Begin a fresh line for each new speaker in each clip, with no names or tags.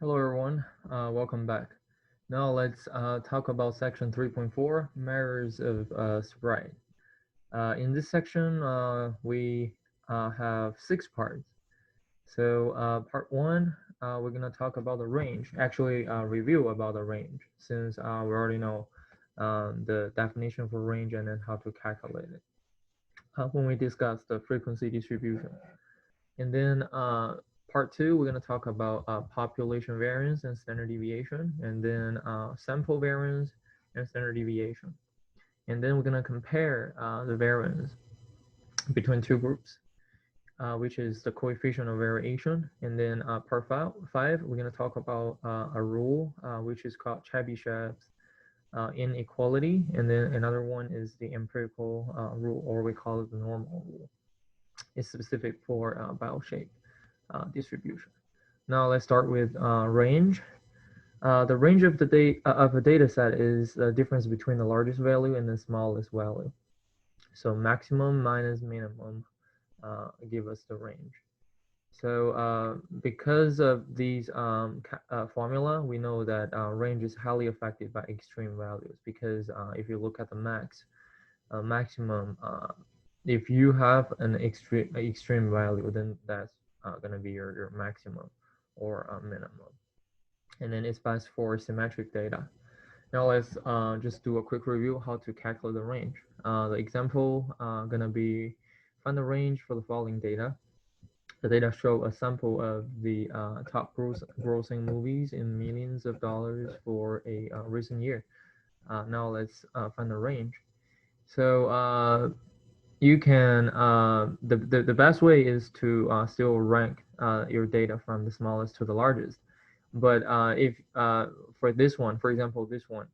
Hello everyone, welcome back. Now let's talk about section 3.4, measures of spread. In this section, we have 6 parts. So part 1, we're going to talk about the range, actually review about the range, since we already know the definition for range and then how to calculate it when we discuss the frequency distribution. And then part 2, we're going to talk about population variance and standard deviation, and then sample variance and standard deviation. And then we're going to compare the variance between two groups, which is the coefficient of variation. And then part 5, we're going to talk about a rule, which is called Chebyshev's inequality. And then another one is the empirical rule, or we call it the normal rule. It's specific for bell-shaped distribution. Now let's start with range. The range of a data set is the difference between the largest value and the smallest value. So maximum minus minimum give us the range. So because of these formula, we know that range is highly affected by extreme values. Because if you look at the maximum, if you have an extreme value, then that's going to be your maximum or minimum. And then it's best for symmetric data. Now let's just do a quick review how to calculate the range. The example gonna be find the range for the following data. The data show a sample of the top grossing movies in millions of dollars for a recent year. Now let's find the range. So you can the best way is to still rank your data from the smallest to the largest. But if for this one, for example, this one,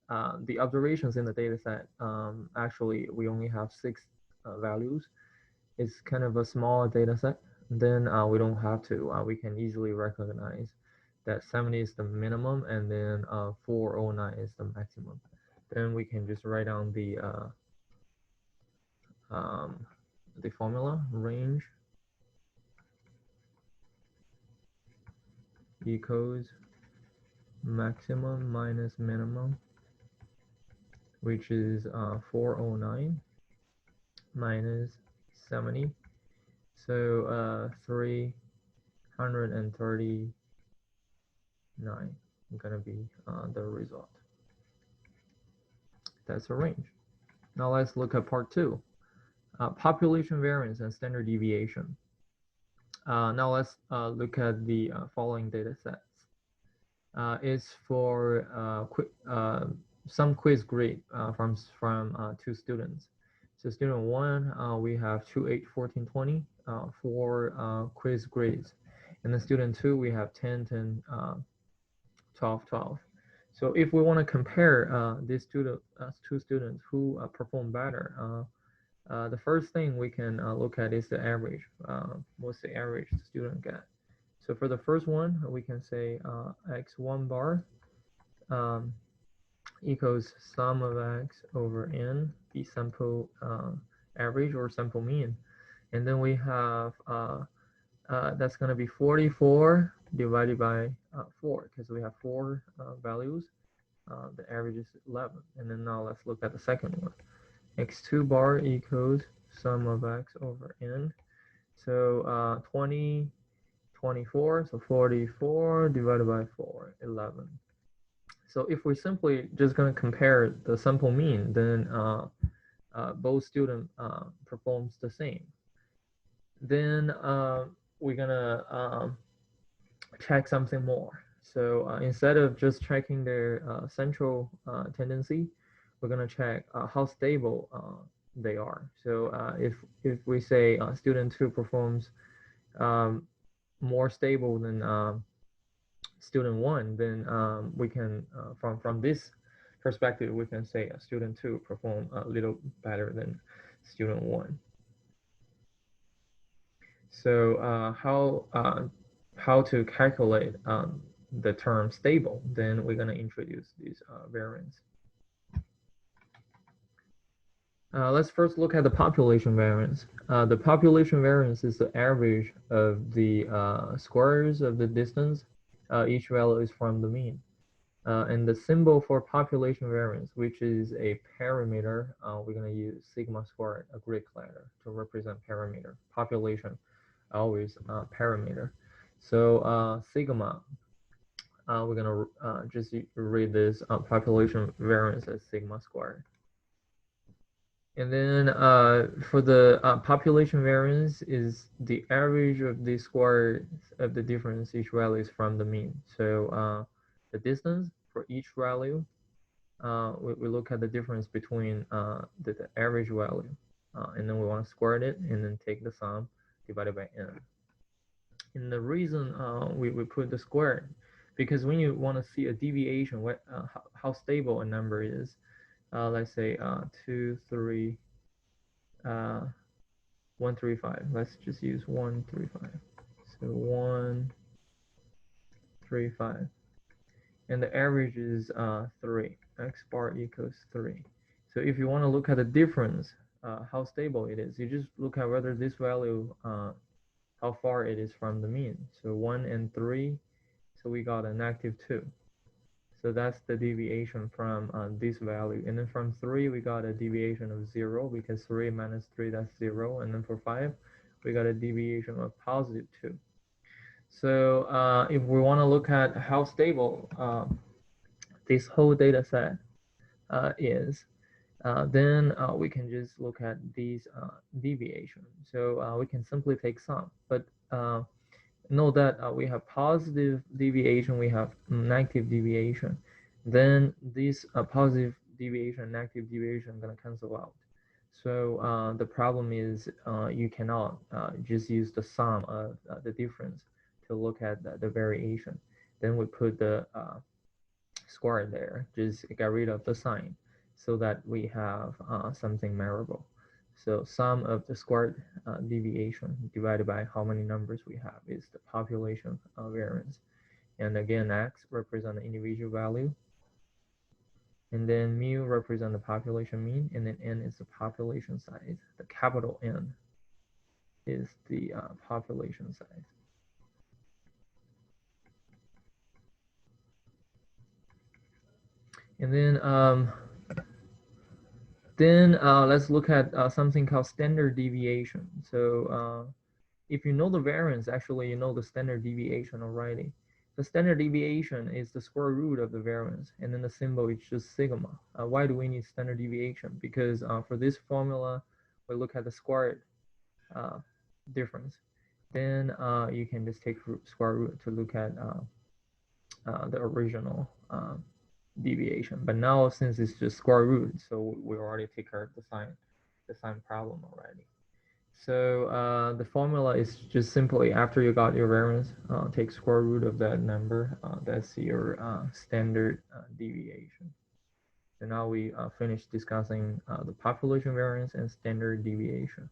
the observations in the data set, actually we only have 6 values. It's kind of a small data set. Then we don't have to. We can easily recognize that 70 is the minimum, and then 409 is the maximum. Then we can just write down the formula range equals maximum minus minimum, which is 409 minus 70. So 339 gonna be the result. That's a range. Now let's look at part 2, population variance and standard deviation. Now let's look at the following data sets. It's for some quiz grade from 2 students. So student 1, we have 2, 8, 14, 20 for quiz grades. And then student 2, we have 10, 10, 12, 12. So if we want to compare these 2 students who perform better, the first thing we can look at is the average. What's the average the student get? So for the first one, we can say x1 bar equals sum of x over n, the sample average or sample mean. And then we have that's going to be 44 divided by 4, because we have 4 values. The average is 11. And then now let's look at the second one. X2 bar equals sum of x over n. So 20, 24, so 44 divided by 4, 11. So if we're simply just going to compare the sample mean, then both student performs the same. Then we're going to check something more. So instead of just checking their central tendency, we're going to check how stable they are. So if we say student 2 performs more stable than student 1, then we can from this perspective we can say student 2 perform a little better than student 1. So how to calculate the term stable? Then we're going to introduce these variance. Let's first look at the population variance. The population variance is the average of the squares of the distance. Each value is from the mean. And the symbol for population variance, which is a parameter, we're going to use sigma squared, a Greek letter, to represent parameter. Population, always parameter. So sigma, we're going to just read this population variance as sigma squared. And then for the population variance is the average of the square of the difference each value is from the mean. So the distance for each value, we look at the difference between the average value, and then we want to square it and then take the sum divided by n. And the reason we put the square, because when you want to see a deviation, how stable a number is, let's say 2, 3, 135. Let's just use 135. So 135. And the average is 3. X bar equals 3. So if you want to look at the difference, how stable it is, you just look at whether this value, how far it is from the mean. So 1 and 3, so we got a -2. So that's the deviation from this value. And then from 3, we got a deviation of 0 because 3 minus 3, that's 0. And then for 5, we got a deviation of +2. So if we want to look at how stable this whole data set is, then we can just look at these deviations. So we can simply take sum. But know that we have positive deviation, we have negative deviation. Then this positive deviation, negative deviation are going to cancel out. So the problem is you cannot just use the sum of the difference to look at the variation. Then we put the square there, just get rid of the sign so that we have something measurable. So sum of the squared deviation divided by how many numbers we have is the population variance. And again, x represent the individual value. And then mu represent the population mean. And then n is the population size. The capital N is the population size. And then let's look at something called standard deviation. So if you know the variance, actually you know the standard deviation already. The standard deviation is the square root of the variance, and then the symbol is just sigma. Why do we need standard deviation? Because for this formula, we look at the squared difference. Then you can just take square root to look at the original deviation. But now since it's just square root, so we already take care of the sign problem already. So the formula is just simply after you got your variance, take square root of that number. That's your standard deviation. So now we finished discussing the population variance and standard deviation.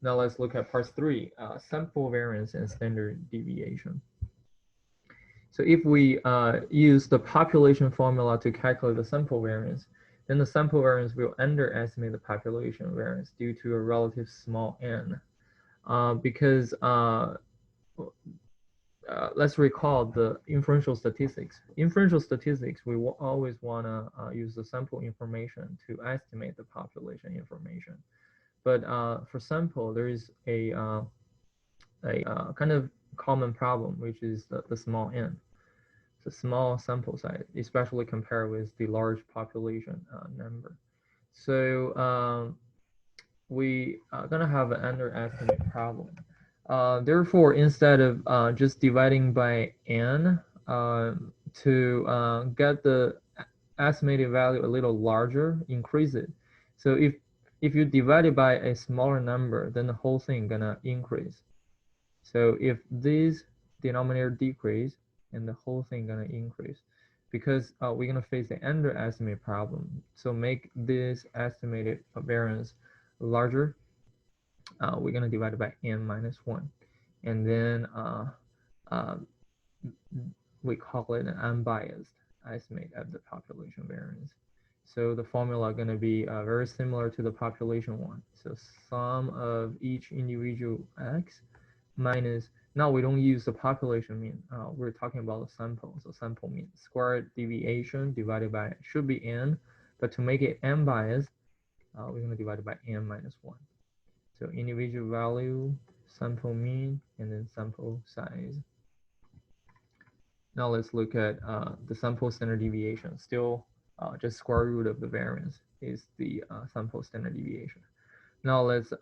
Now let's look at part 3, sample variance and standard deviation. So if we use the population formula to calculate the sample variance, then the sample variance will underestimate the population variance due to a relative small n. Because let's recall the inferential statistics. Inferential statistics, we always want to use the sample information to estimate the population information. But for sample, there is a kind of common problem, which is the small n. It's a small sample size, especially compared with the large population number. So we are going to have an underestimate problem. Therefore, instead of just dividing by n to get the estimated value a little larger, increase it. So if you divide it by a smaller number, then the whole thing gonna increase. So if this denominator decrease, and the whole thing gonna increase, because we're gonna face the underestimate problem. So make this estimated variance larger. We're gonna divide it by n minus 1, and then we call it an unbiased estimate of the population variance. So the formula going to be very similar to the population one. So sum of each individual x minus, now we don't use the population mean. We're talking about the sample. So sample mean squared deviation divided by, should be n, but to make it n biased, we're going to divide it by n minus 1. So individual value, sample mean, and then sample size. Now let's look at the sample standard deviation. Still just square root of the variance is the sample standard deviation. Now let's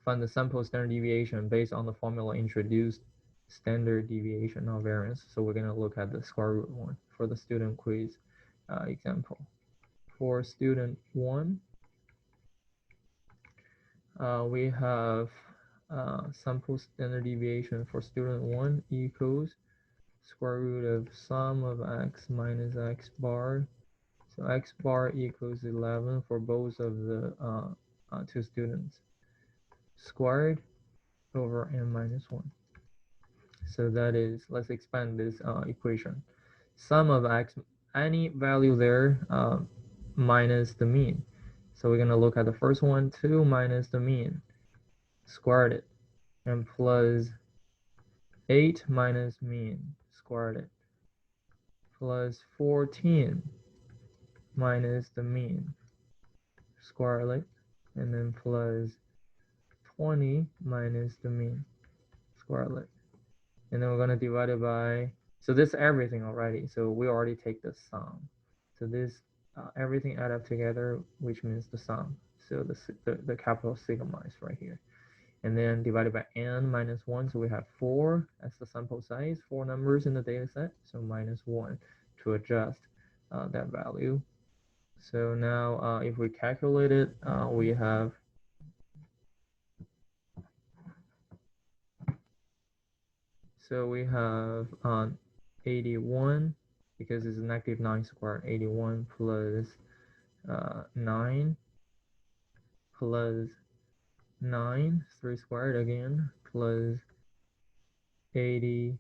find the sample standard deviation based on the formula introduced standard deviation of variance. So we're going to look at the square root one for the student quiz example. For student 1, we have sample standard deviation for student 1 equals square root of sum of x minus x bar. So x bar equals 11 for both of the two students, squared over n minus 1. So that is, let's expand this equation. Sum of x, any value there minus the mean. So we're going to look at the first one, 2 minus the mean, squared it, and plus 8 minus mean, squared it, plus 14 minus the mean, square it, and then plus 20 minus the mean, square it. And then we're going to divide it by, so this is everything already. So we already take the sum. So this, everything add up together, which means the sum. So the capital sigma is right here. And then divided by n minus 1. So we have 4 as the sample size, 4 numbers in the data set. So minus 1 to adjust that value. So now if we calculate it, we have so we have 81, because it's negative 9 squared, 81 plus 9 plus 9, 3 squared again, plus 81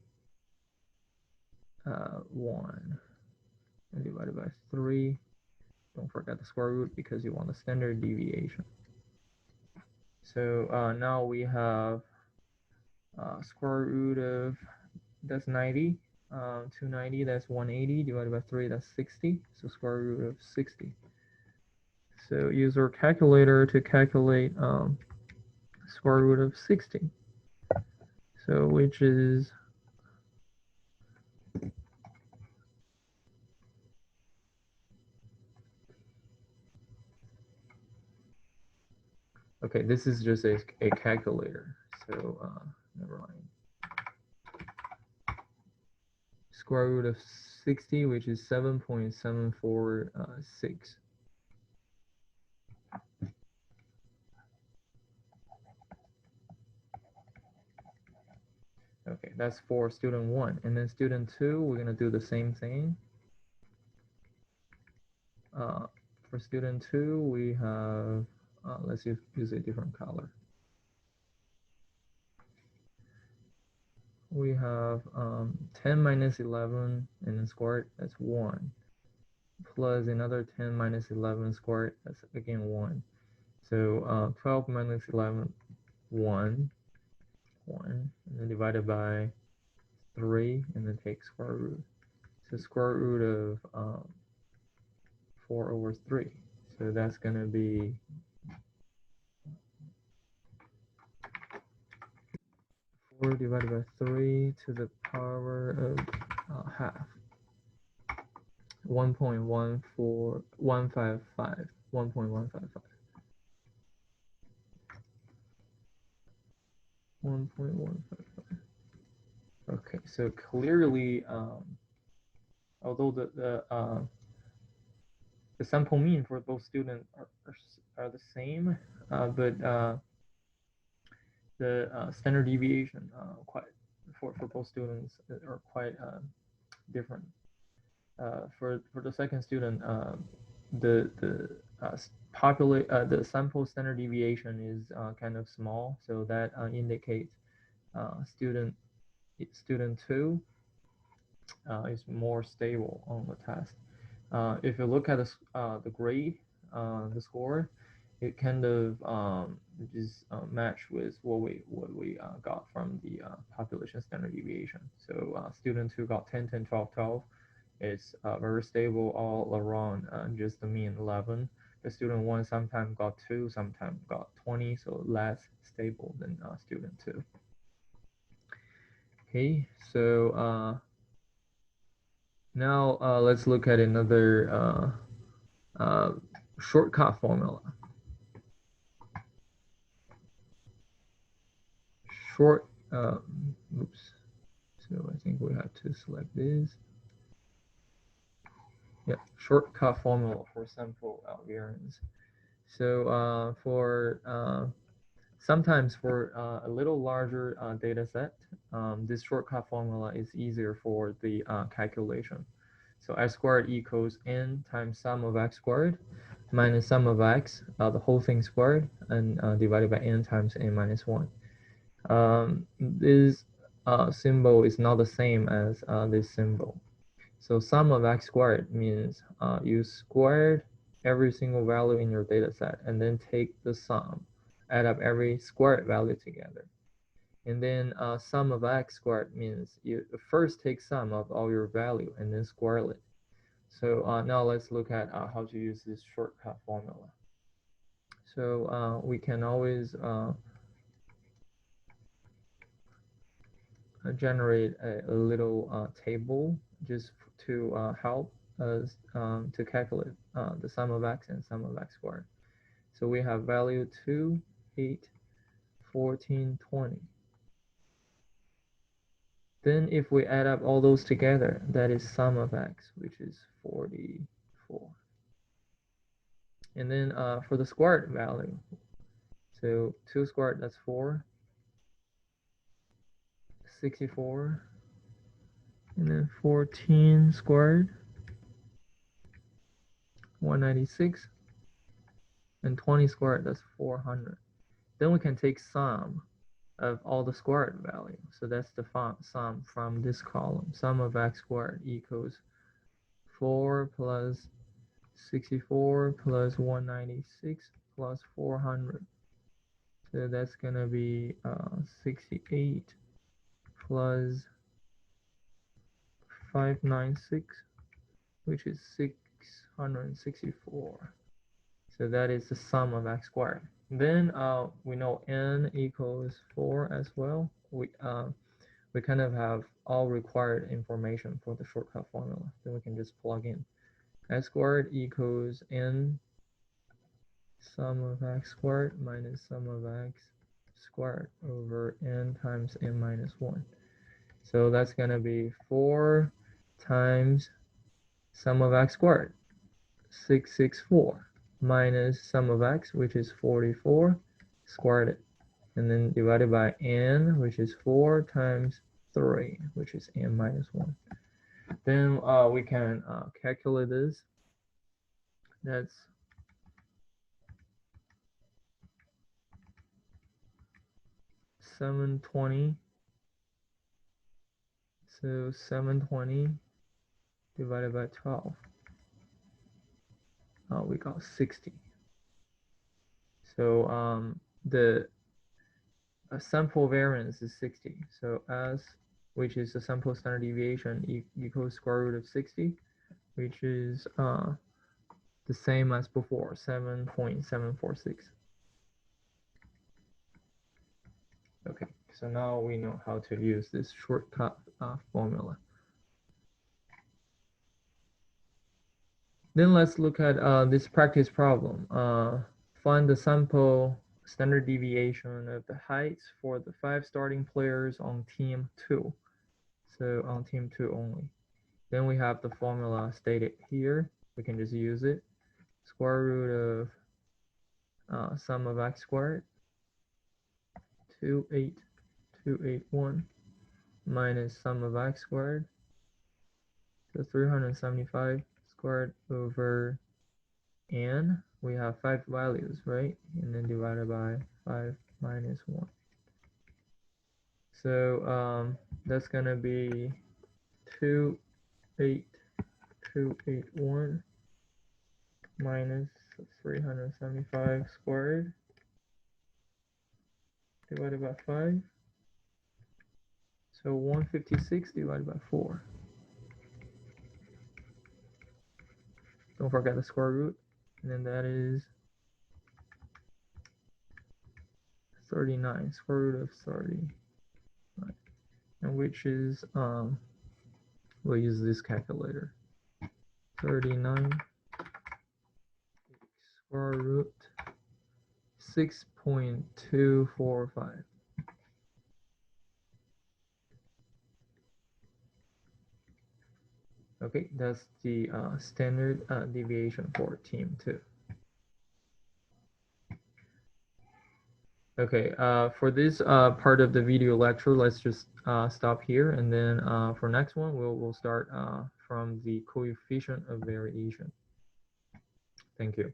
and divided by 3. Don't forget the square root because you want the standard deviation. So now we have square root of, that's 90, 290, that's 180, divided by 3, that's 60. So square root of 60. So use our calculator to calculate square root of 60. So which is okay, this is just a calculator, so never mind. Square root of 60, which is 7.746. Okay, that's for student 1. And then student 2, we're going to do the same thing. For student 2, we have, let's use a different color. We have 10 minus 11 and then squared, that's 1. Plus another 10 minus 11 squared, that's again 1. So 12 minus 11, 1, and then divided by 3, and then take square root. So square root of 4 over 3. So that's going to be 4 divided by 3 to the power of half. 1.14155. 1.155. 1.155. Okay, so clearly, although the sample mean for both students are the same, but the standard deviation quite for both students are quite different. For the second student, the sample standard deviation is kind of small, so that indicates student 2 is more stable on the test. if you look at the grade, the score, it kind of just match with what we got from the population standard deviation. So students who got 10, 10, 12, 12, it's very stable all around, just the mean 11. The student 1 sometimes got 2, sometimes got 20, so less stable than student 2. Okay, so now let's look at another shortcut formula. Oops. So I think we have to select this. Yeah, shortcut formula for sample variance. So sometimes for a little larger data set, this shortcut formula is easier for the calculation. So x squared equals n times sum of x squared minus sum of x, the whole thing squared, and divided by n times n minus 1. This symbol is not the same as this symbol. So sum of x squared means you squared every single value in your data set and then take the sum, add up every squared value together. And then sum of x squared means you first take sum of all your value and then square it. So now let's look at how to use this shortcut formula. So we can always generate a little table just to help us to calculate the sum of x and sum of x squared. So we have value 2, 8, 14, 20. Then if we add up all those together, that is sum of x, which is 44. And then for the squared value, so 2 squared, that's 4, 64, and then 14 squared, 196, and 20 squared, that's 400. Then we can take sum of all the squared value. So that's the sum from this column. Sum of x squared equals 4 plus 64 plus 196 plus 400. So that's going to be 68 plus 596, which is 664. So that is the sum of x squared. Then we know n equals 4 as well. We kind of have all required information for the shortcut formula. Then we can just plug in. X squared equals n sum of x squared minus sum of x squared over n times n minus 1. So that's going to be 4 times sum of x squared, 664, minus sum of x, which is 44, squared it, and then divided by n, which is 4 times 3, which is n minus 1. Then we can calculate this. That's 720. So 720 divided by 12. We got 60. So the sample variance is 60. So S, which is the sample standard deviation, equals square root of 60, which is the same as before, 7.746. Okay, so now we know how to use this shortcut formula. Then let's look at this practice problem. Find the sample standard deviation of the heights for the 5 starting players on team 2. So on team 2 only. Then we have the formula stated here. We can just use it. Square root of sum of x squared, 28281, minus sum of x squared, so 375 squared over n. We have 5 values, right? And then divided by 5 minus 1. So that's going to be 28281 minus 375 squared divided by 5. So 156 divided by 4. Don't forget the square root. And then that is 39, square root of 39. And which is, we'll use this calculator. 39 square root 6.245. Okay, that's the standard deviation for team 2. Okay, for this part of the video lecture, let's just stop here, and then for next one, we'll start from the coefficient of variation. Thank you.